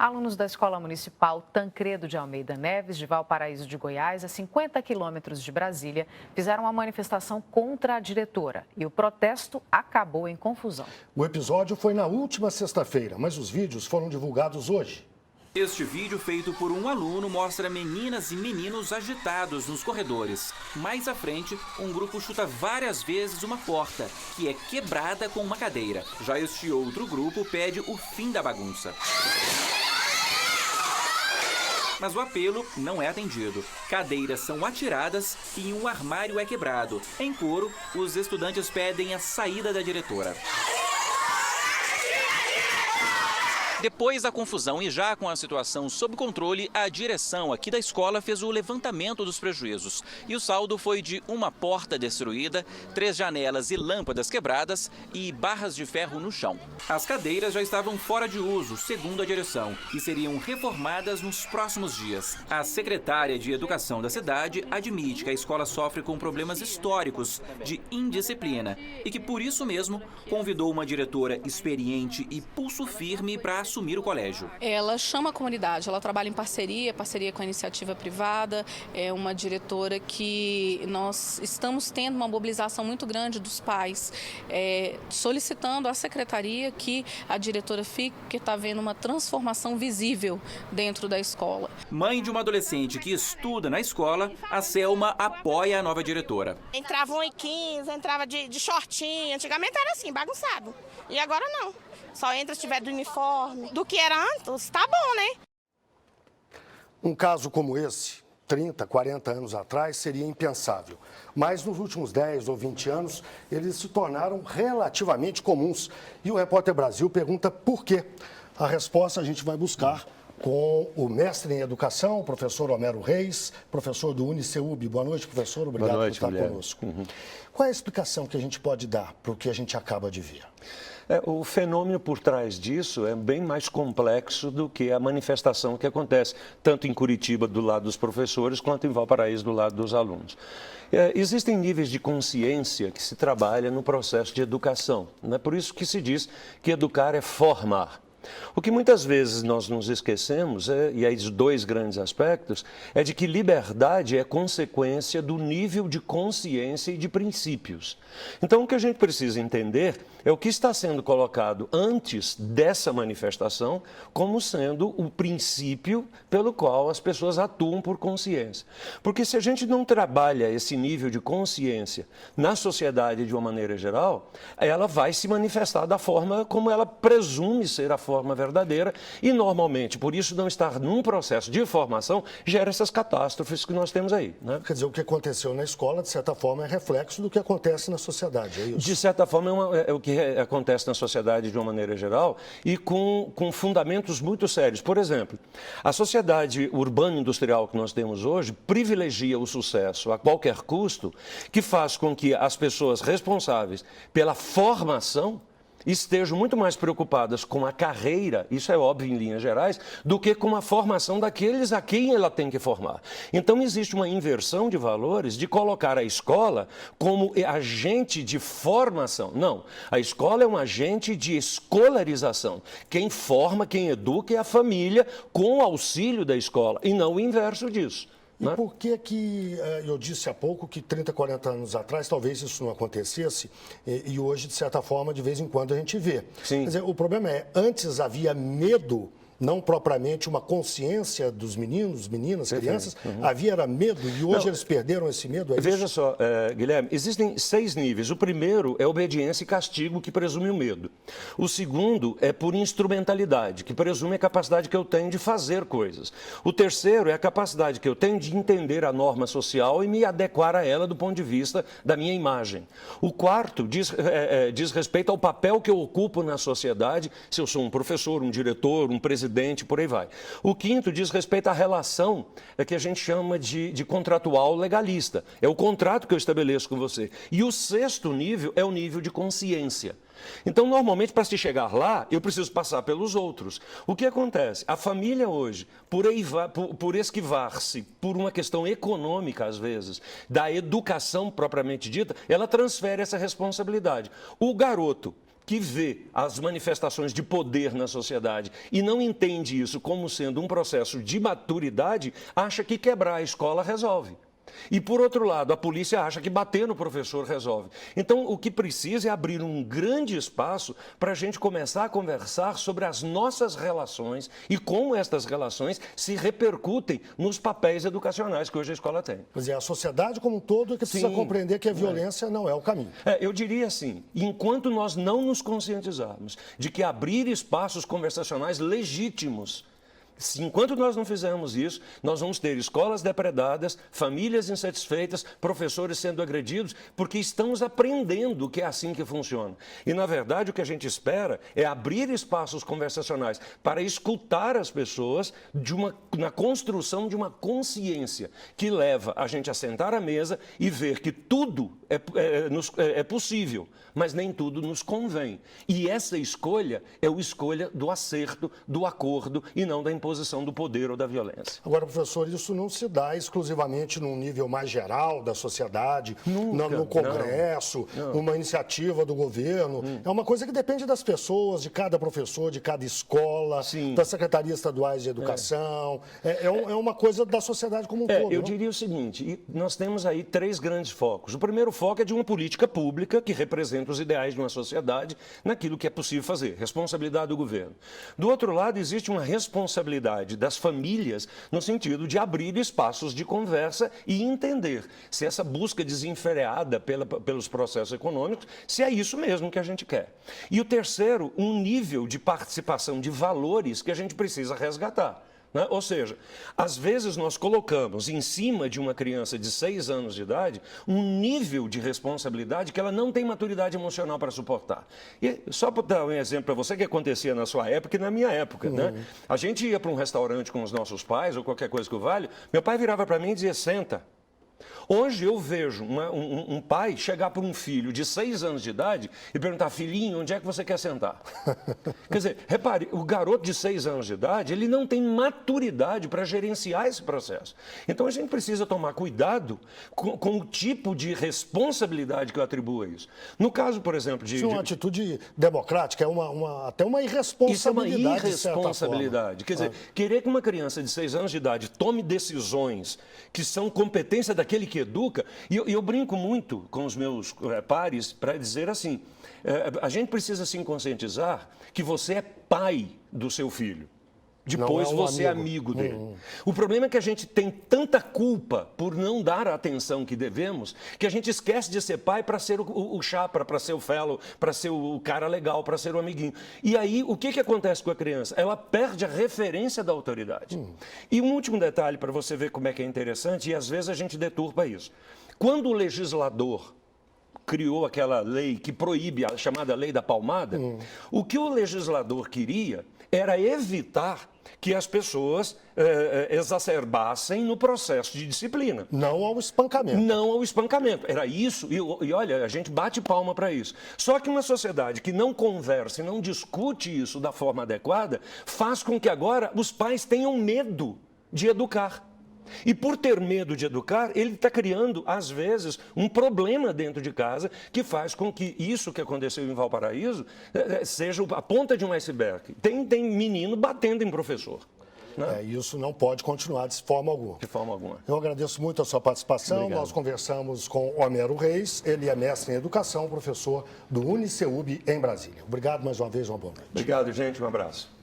Alunos da Escola Municipal Tancredo de Almeida Neves, de Valparaíso de Goiás, a 50 quilômetros de Brasília, fizeram uma manifestação contra a diretora e o protesto acabou em confusão. O episódio foi na última sexta-feira, mas os vídeos foram divulgados hoje. Este vídeo, feito por um aluno, mostra meninas e meninos agitados nos corredores. Mais à frente, um grupo chuta várias vezes uma porta, que é quebrada com uma cadeira. Já este outro grupo pede o fim da bagunça. Mas o apelo não é atendido. Cadeiras são atiradas e um armário é quebrado. Em coro, os estudantes pedem a saída da diretora. Depois da confusão e já com a situação sob controle, a direção aqui da escola fez o levantamento dos prejuízos. E o saldo foi de uma porta destruída, 3 janelas e lâmpadas quebradas e barras de ferro no chão. As cadeiras já estavam fora de uso, segundo a direção, e seriam reformadas nos próximos dias. A secretária de Educação da cidade admite que a escola sofre com problemas históricos de indisciplina e que, por isso mesmo, convidou uma diretora experiente e pulso firme para assumir o colégio. Ela chama a comunidade, ela trabalha em parceria com a iniciativa privada, é uma diretora que nós estamos tendo uma mobilização muito grande dos pais, solicitando à secretaria que a diretora fique, porque está havendo uma transformação visível dentro da escola. Mãe de uma adolescente que estuda na escola, a Selma apoia a nova diretora. Entrava 1h15, entrava de shortinho, antigamente era assim, bagunçado, e agora não. Só entra se tiver do uniforme. Do que era antes, tá bom, né? Um caso como esse, 30, 40 anos atrás, seria impensável. Mas nos últimos 10 ou 20 anos, eles se tornaram relativamente comuns. E o Repórter Brasil pergunta por quê. A resposta a gente vai buscar com o mestre em educação, o professor Homero Reis, professor do UniCeub. Boa noite, professor. Obrigado por estar conosco. Qual é a explicação que a gente pode dar para o que a gente acaba de ver? O fenômeno por trás disso é bem mais complexo do que a manifestação que acontece, tanto em Curitiba, do lado dos professores, quanto em Valparaíso, do lado dos alunos. Existem níveis de consciência que se trabalha no processo de educação. Não é por isso que se diz que educar é formar. O que muitas vezes nós nos esquecemos, e aí os 2 grandes aspectos, é de que liberdade é consequência do nível de consciência e de princípios. Então, o que a gente precisa entender é o que está sendo colocado antes dessa manifestação como sendo o princípio pelo qual as pessoas atuam por consciência. Porque se a gente não trabalha esse nível de consciência na sociedade de uma maneira geral, ela vai se manifestar da forma como ela presume ser a forma verdadeira e, normalmente, por isso não estar num processo de formação, gera essas catástrofes que nós temos aí, né? Quer dizer, o que aconteceu na escola, de certa forma, é reflexo do que acontece na sociedade, é isso? De certa forma, é o que acontece na sociedade de uma maneira geral e com fundamentos muito sérios. Por exemplo, a sociedade urbano-industrial que nós temos hoje privilegia o sucesso a qualquer custo, que faz com que as pessoas responsáveis pela formação estejam muito mais preocupadas com a carreira, isso é óbvio em linhas gerais, do que com a formação daqueles a quem ela tem que formar. Então, existe uma inversão de valores de colocar a escola como agente de formação. Não, a escola é um agente de escolarização. Quem forma, quem educa é a família com o auxílio da escola, e não o inverso disso. E por que eu disse há pouco que 30, 40 anos atrás talvez isso não acontecesse e hoje, de certa forma, de vez em quando a gente vê? Sim. Quer dizer, o problema é, antes havia medo, não propriamente uma consciência dos meninos, meninas, crianças, era medo e hoje eles perderam esse medo? Veja só, Guilherme, existem 6 níveis. O primeiro é obediência e castigo, que presume o medo. O segundo é por instrumentalidade, que presume a capacidade que eu tenho de fazer coisas. O terceiro é a capacidade que eu tenho de entender a norma social e me adequar a ela do ponto de vista da minha imagem. O quarto diz respeito ao papel que eu ocupo na sociedade, se eu sou um professor, um diretor, um presidente, por aí vai. O quinto diz respeito à relação que a gente chama de contratual legalista. É o contrato que eu estabeleço com você. E o 6º nível é o nível de consciência. Então, normalmente, para se chegar lá, eu preciso passar pelos outros. O que acontece? A família hoje, por esquivar-se por uma questão econômica, às vezes, da educação propriamente dita, ela transfere essa responsabilidade. O garoto que vê as manifestações de poder na sociedade e não entende isso como sendo um processo de maturidade, acha que quebrar a escola resolve. E, por outro lado, a polícia acha que bater no professor resolve. Então, o que precisa é abrir um grande espaço para a gente começar a conversar sobre as nossas relações e como estas relações se repercutem nos papéis educacionais que hoje a escola tem. Quer dizer, a sociedade como um todo é que precisa compreender que a violência não é o caminho. Eu diria assim, enquanto nós não nos conscientizarmos de que abrir espaços conversacionais legítimos, enquanto nós não fizermos isso, nós vamos ter escolas depredadas, famílias insatisfeitas, professores sendo agredidos, porque estamos aprendendo que é assim que funciona. E, na verdade, o que a gente espera é abrir espaços conversacionais para escutar as pessoas na construção de uma consciência que leva a gente a sentar à mesa e ver que tudo é possível, mas nem tudo nos convém. E essa escolha é a escolha do acerto, do acordo e não da imposição do poder ou da violência. Agora, professor, isso não se dá exclusivamente num nível mais geral da sociedade, no Congresso, numa iniciativa do governo. É uma coisa que depende das pessoas, de cada professor, de cada escola, das secretarias estaduais de educação. É uma coisa da sociedade como um todo. Eu diria o seguinte, nós temos aí 3 grandes focos. O primeiro foco é de uma política pública que representa os ideais de uma sociedade naquilo que é possível fazer, responsabilidade do governo. Do outro lado, existe uma responsabilidade das famílias no sentido de abrir espaços de conversa e entender se essa busca desenfreada pelos processos econômicos, se é isso mesmo que a gente quer. E o terceiro, um nível de participação de valores que a gente precisa resgatar. Né? Ou seja, às vezes nós colocamos em cima de uma criança de 6 anos de idade um nível de responsabilidade que ela não tem maturidade emocional para suportar. E só para dar um exemplo para você que acontecia na sua época e na minha época. Né? A gente ia para um restaurante com os nossos pais ou qualquer coisa que o valha, meu pai virava para mim e dizia, senta. Hoje eu vejo um pai chegar para um filho de 6 anos de idade e perguntar, filhinho, onde é que você quer sentar? Quer dizer, repare, o garoto de 6 anos de idade, ele não tem maturidade para gerenciar esse processo. Então a gente precisa tomar cuidado com o tipo de responsabilidade que eu atribuo a isso. No caso, por exemplo, Isso é uma atitude democrática, até uma irresponsabilidade. Isso é uma irresponsabilidade. Quer dizer, querer que uma criança de 6 anos de idade tome decisões que são competência daquele que educa, e eu brinco muito com os meus pares para dizer assim, a gente precisa se conscientizar que você é pai do seu filho. Depois você é amigo dele. O problema é que a gente tem tanta culpa por não dar a atenção que devemos, que a gente esquece de ser pai para ser o chapa, para ser o fellow, para ser o cara legal, para ser o amiguinho. E aí, o que acontece com a criança? Ela perde a referência da autoridade. E um último detalhe para você ver como é que é interessante, e às vezes a gente deturpa isso. Quando o legislador criou aquela lei que proíbe a chamada lei da palmada, o que o legislador queria era evitar que as pessoas exacerbassem no processo de disciplina. Não ao espancamento. Não ao espancamento. Era isso, e olha, a gente bate palma para isso. Só que uma sociedade que não conversa e não discute isso da forma adequada, faz com que agora os pais tenham medo de educar. E por ter medo de educar, ele está criando, às vezes, um problema dentro de casa que faz com que isso que aconteceu em Valparaíso seja a ponta de um iceberg. Tem menino batendo em professor. Né? Isso não pode continuar de forma alguma. De forma alguma. Eu agradeço muito a sua participação. Obrigado. Nós conversamos com Homero Reis, ele é mestre em educação, professor do UniCeub em Brasília. Obrigado mais uma vez, uma boa noite. Obrigado, gente. Um abraço.